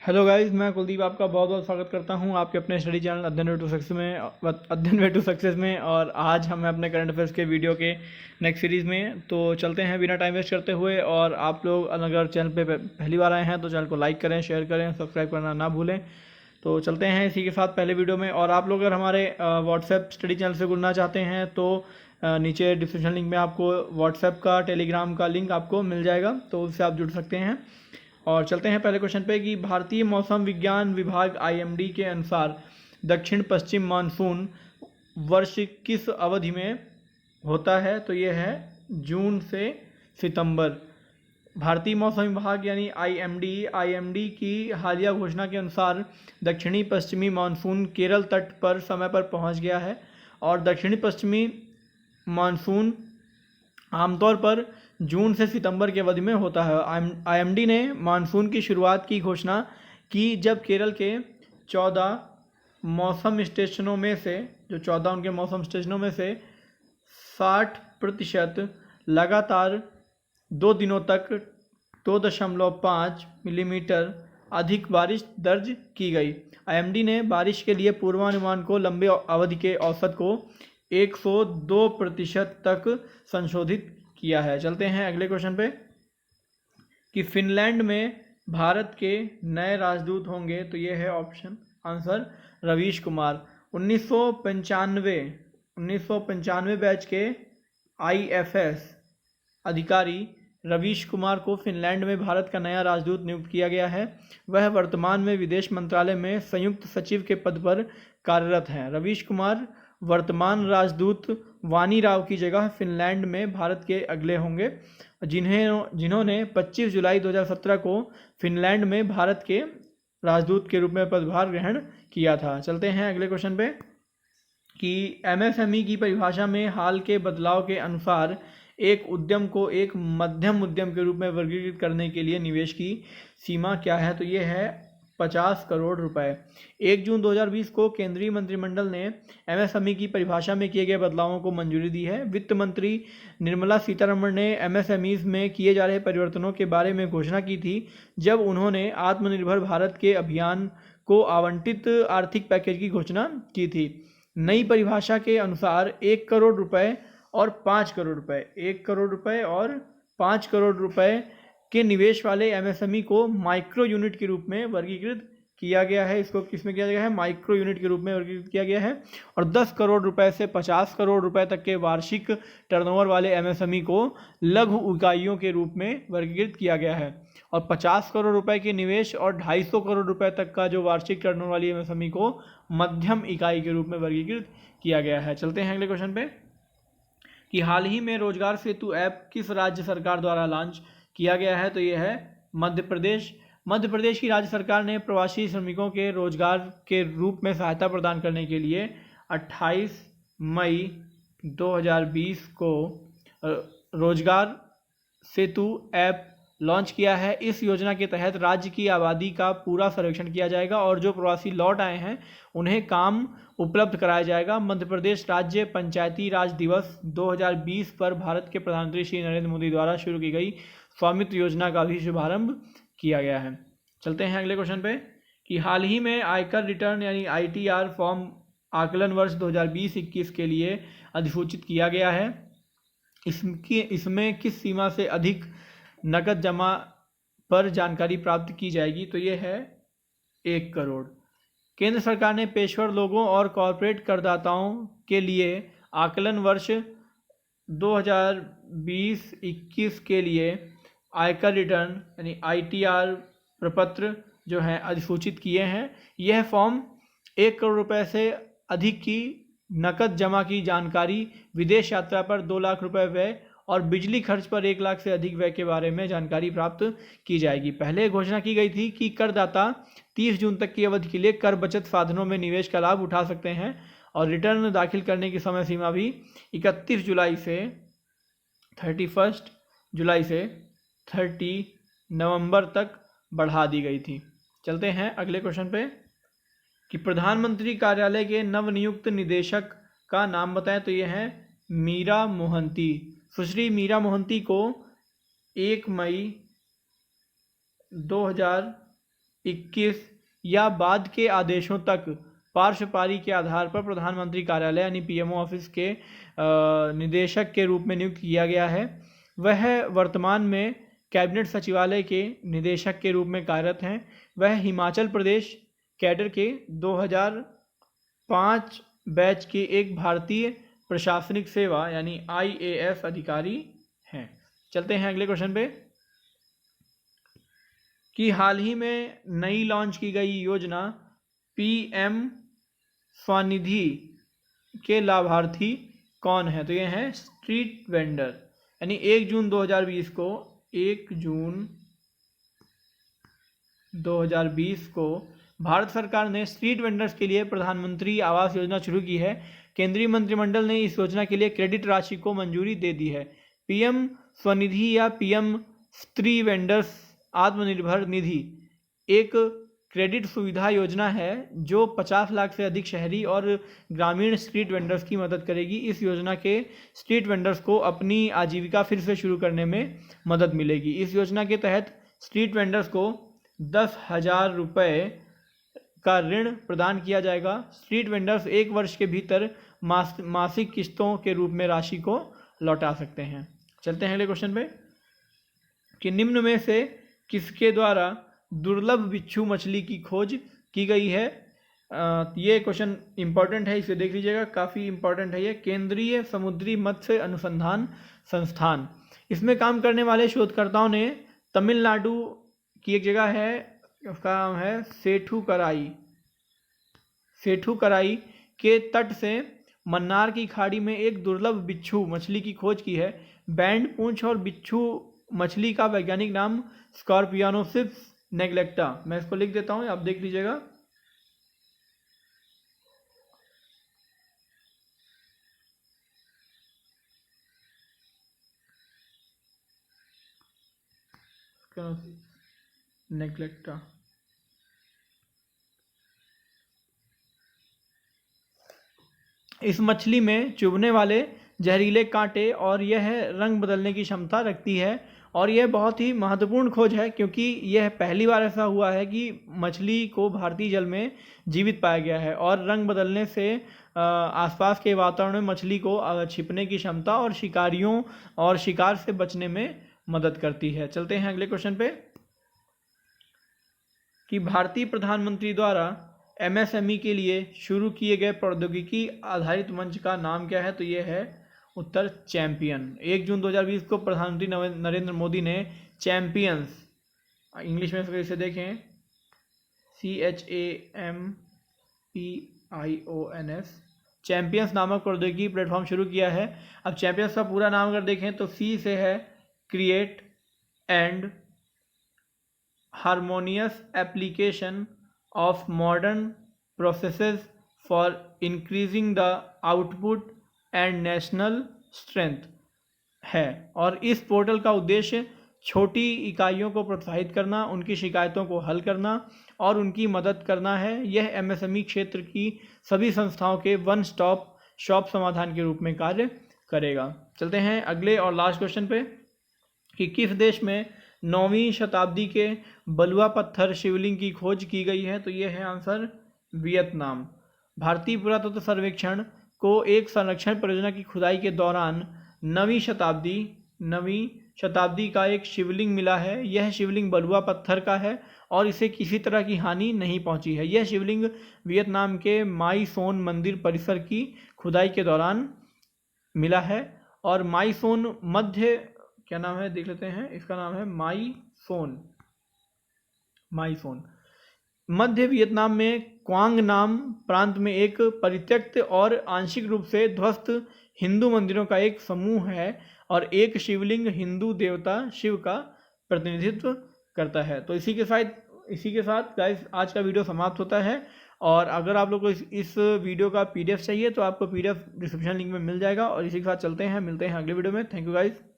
Hello guys, मैं कुलदीप आपका बहुत बहुत स्वागत करता हूं आपके अपने स्टडी चैनल अध्ययन वे टू सक्सेस में। और आज हम अपने करंट अफेयर्स के वीडियो के नेक्स्ट सीरीज़ में तो चलते हैं बिना टाइम वेस्ट करते हुए। और आप लोग अगर चैनल पे पहली बार आए हैं तो चैनल को लाइक करें, शेयर करें, सब्सक्राइब करना ना भूलें। तो चलते हैं इसी के साथ पहले वीडियो में। और आप लोग अगर हमारे व्हाट्सएप स्टडी चैनल से जुड़ना चाहते हैं तो नीचे डिस्क्रिप्शन लिंक में आपको व्हाट्सएप का, टेलीग्राम का लिंक आपको मिल जाएगा, तो उससे आप जुड़ सकते हैं। और चलते हैं पहले क्वेश्चन पे कि भारतीय मौसम विज्ञान विभाग आईएमडी के अनुसार दक्षिण पश्चिम मानसून वर्ष किस अवधि में होता है? तो ये है जून से सितंबर। भारतीय मौसम विभाग यानी आईएमडी की हालिया घोषणा के अनुसार दक्षिणी पश्चिमी मानसून केरल तट पर समय पर पहुंच गया है। और दक्षिणी पश्चिमी मानसून आमतौर पर जून से सितंबर के अवधि में होता है। आईएमडी ने मानसून की शुरुआत की घोषणा की जब केरल के 14 मौसम स्टेशनों में से 60% लगातार 2 दिनों तक 2.5 मिलीमीटर अधिक बारिश दर्ज की गई। आईएमडी ने बारिश के लिए पूर्वानुमान को लंबे अवधि के औसत को 102% तक संशोधित किया है। चलते हैं अगले क्वेश्चन पे कि फिनलैंड में भारत के नए राजदूत होंगे। तो ये है option answer Ravish Kumar. 1995 batch के आईएफएस अधिकारी रवीश कुमार को फिनलैंड में भारत का नया राजदूत नियुक्त किया गया है। वह वर्तमान में विदेश मंत्रालय में संयुक्त सचिव के पद पर कार्यरत हैं। रवीश कुमार वर्तमान राजदूत वानी राव की जगह फिनलैंड में भारत के अगले होंगे, जिन्होंने 25 जुलाई 2017 को फिनलैंड में भारत के राजदूत के रूप में पदभार ग्रहण किया था। चलते हैं अगले क्वेश्चन पे कि एमएसएमई की परिभाषा में हाल के बदलाव के अनुसार एक उद्यम को एक मध्यम उद्यम के रूप में वर्गीकृत करने के लिए निवेश की सीमा क्या है? तो ये है 50 करोड़ रुपए। 1 जून 2020 को केंद्रीय मंत्रिमंडल ने एमएसएमई की परिभाषा में किए गए बदलावों को मंजूरी दी है। वित्त मंत्री निर्मला सीतारमण ने एमएसएमई में किए जा रहे परिवर्तनों के बारे में घोषणा की थी जब उन्होंने आत्मनिर्भर भारत के अभियान को आवंटित आर्थिक पैकेज की घोषणा की थी। नई परिभाषा के अनुसार 1 करोड़ रुपए और 5 करोड़ रुपए 1 करोड़ रुपए और 5 करोड़ रुपए के निवेश वाले एमएसएमई को माइक्रो यूनिट के रूप में वर्गीकृत किया गया है। इसको किसमें किया गया है? माइक्रो यूनिट के रूप में वर्गीकृत किया गया है। और 10 करोड़ रुपए से 50 करोड़ रुपए तक के वार्षिक टर्नओवर वाले एमएसएमई को लघु इकाइयों के रूप में वर्गीकृत किया गया है। और 50 करोड़ रुपए के निवेश और 250 करोड़ रुपए तक का जो वार्षिक टर्नओवर वाली एमएसएमई को मध्यम इकाई के रूप में वर्गीकृत किया गया है। चलते हैं अगले क्वेश्चन पे कि हाल ही में रोजगार सेतु ऐप किस राज्य सरकार द्वारा लॉन्च किया गया है? तो ये है मध्य प्रदेश। मध्य प्रदेश की राज्य सरकार ने प्रवासी श्रमिकों के रोजगार के रूप में सहायता प्रदान करने के लिए 28 मई 2020 को रोजगार सेतु ऐप लॉन्च किया है। इस योजना के तहत राज्य की आबादी का पूरा सर्वेक्षण किया जाएगा और जो प्रवासी लौट आए हैं उन्हें काम उपलब्ध कराया जाएगा। मध्य प्रदेश राज्य पंचायती राज दिवस 2020 पर भारत के प्रधानमंत्री श्री नरेंद्र मोदी द्वारा शुरू की गई स्वामित्व योजना का भी शुभारंभ किया गया है। चलते हैं अगले क्वेश्चन पे कि हाल ही में आयकर रिटर्न यानी आईटीआर फॉर्म आकलन वर्ष 2020-21 के लिए अधिसूचित किया गया है। इसमें किस सीमा से अधिक नकद जमा पर जानकारी प्राप्त की जाएगी? तो ये है 1 करोड़। केंद्र सरकार ने पेशेवर लोगों और कॉरपोरेट करदाताओं के लिए आकलन वर्ष 2020-21 के लिए आयकर रिटर्न यानी आईटीआर प्रपत्र जो है अधिसूचित किए हैं। यह फॉर्म 1 करोड़ रुपए से अधिक की नकद जमा की जानकारी, विदेश यात्रा पर 2 लाख रुपए व्यय और बिजली खर्च पर 1 लाख से अधिक व्यय के बारे में जानकारी प्राप्त की जाएगी। पहले घोषणा की गई थी कि करदाता 30 जून तक की अवधि के लिए कर बचत साधनों में निवेश का लाभ उठा सकते हैं और रिटर्न दाखिल करने की समय सीमा भी 31 जुलाई से 30 नवंबर तक बढ़ा दी गई थी। चलते हैं अगले क्वेश्चन पे कि प्रधानमंत्री कार्यालय के नवनियुक्त निदेशक का नाम बताएं। तो ये है मीरा मोहंती। सुश्री मीरा मोहंती को 1 मई 2000 21 या बाद के आदेशों तक पार्श्वपारी के आधार पर प्रधानमंत्री कार्यालय यानी पीएमओ ऑफिस के निदेशक के रूप में नियुक्त किया गया है। वह वर्तमान में कैबिनेट सचिवालय के निदेशक के रूप में कार्यरत हैं। वह हिमाचल प्रदेश कैडर के 2005 बैच के एक भारतीय प्रशासनिक सेवा यानी IAS अधिकारी हैं। चलते हैं अगले क्वेश्चन पे कि हाल ही में नई लॉन्च की गई योजना PM स्वनिधि के लाभार्थी कौन है? तो ये हैं स्ट्रीट वेंडर। यानी 1 जून 2020 को भारत सरकार ने स्ट्रीट वेंडर्स के लिए प्रधानमंत्री आवास योजना शुरू की है। केंद्रीय मंत्रिमंडल ने इस योजना के लिए क्रेडिट राशि को मंजूरी दे दी है। PM स्वनिधि या PM स्त्री वेंडर्स आत्मनिर्भर निधि एक क्रेडिट सुविधा योजना है जो 50 लाख से अधिक शहरी और ग्रामीण स्ट्रीट वेंडर्स की मदद करेगी। इस योजना के स्ट्रीट वेंडर्स को अपनी आजीविका फिर से शुरू करने में मदद मिलेगी। इस योजना के तहत स्ट्रीट वेंडर्स को 10,000 रुपये का ऋण प्रदान किया जाएगा। स्ट्रीट वेंडर्स 1 वर्ष के भीतर मासिक किस्तों के रूप में राशि को लौटा सकते हैं। चलते हैं अगले क्वेश्चन पे कि निम्न में से किसके द्वारा दुर्लभ बिच्छू मछली की खोज की गई है? ये क्वेश्चन इंपॉर्टेंट है, इसे देख लीजिएगा, काफ़ी इंपॉर्टेंट है ये। केंद्रीय समुद्री मत्स्य अनुसंधान संस्थान, इसमें काम करने वाले शोधकर्ताओं ने तमिलनाडु की एक जगह है, उसका नाम है सेठुकराई के तट से मन्नार की खाड़ी में एक दुर्लभ बिच्छू मछली की खोज की है। बैंड पूंछ और बिच्छू मछली का वैज्ञानिक नाम स्कॉर्पियोनोसिस नेग्लेक्टा। मैं इसको लिख देता हूँ, आप देख लीजिएगा। नेग्लेक्टा। इस मछली में चुभने वाले जहरीले कांटे और यह रंग बदलने की क्षमता रखती है और यह बहुत ही महत्वपूर्ण खोज है क्योंकि यह पहली बार ऐसा हुआ है कि मछली को भारतीय जल में जीवित पाया गया है और रंग बदलने से आसपास के वातावरण में मछली को छिपने की क्षमता और शिकारियों और शिकार से बचने में मदद करती है। चलते हैं अगले क्वेश्चन पे कि भारतीय प्रधानमंत्री द्वारा MSME के लिए शुरू किए गए प्रौद्योगिकी आधारित मंच का नाम क्या है? तो ये है उत्तर चैंपियन। 1 जून 2020 को प्रधानमंत्री नरेंद्र मोदी ने चैंपियंस, इंग्लिश में इसे देखें CHAMPIONS, चैंपियंस नामक प्रौद्योगिकी प्लेटफॉर्म शुरू किया है। अब चैंपियंस का पूरा नाम अगर देखें तो C से है create and harmonious application of modern processes for increasing the output and national strength है और इस पोर्टल का उद्देश्य छोटी इकाइयों को प्रोत्साहित करना, उनकी शिकायतों को हल करना और उनकी मदद करना है। यह MSME क्षेत्र की सभी संस्थाओं के वन स्टॉप शॉप समाधान के रूप में कार्य करेगा। चलते हैं अगले और लास्ट क्वेश्चन पे कि किस देश में 9वीं शताब्दी के बलुआ पत्थर शिवलिंग की खोज की गई है? तो ये है आंसर वियतनाम। भारतीय पुरातत्व सर्वेक्षण को एक संरक्षण परियोजना की खुदाई के दौरान 9वीं शताब्दी का एक शिवलिंग मिला है। यह शिवलिंग बलुआ पत्थर का है और इसे किसी तरह की हानि नहीं पहुंची है। यह शिवलिंग वियतनाम के माई सोन मंदिर परिसर की खुदाई के दौरान मिला है और माई सोन मध्य, क्या नाम है देख लेते हैं, इसका नाम है माई सोन मध्य वियतनाम में क्वांग नाम प्रांत में एक परित्यक्त और आंशिक रूप से ध्वस्त हिंदू मंदिरों का एक समूह है और एक शिवलिंग हिंदू देवता शिव का प्रतिनिधित्व करता है। तो इसी के साथ गाइस आज का वीडियो समाप्त होता है और अगर आप लोग को इस वीडियो का PDF चाहिए तो आपको PDF डिस्क्रिप्शन लिंक में मिल जाएगा और इसी के साथ चलते हैं, मिलते हैं अगले वीडियो में। Thank you guys.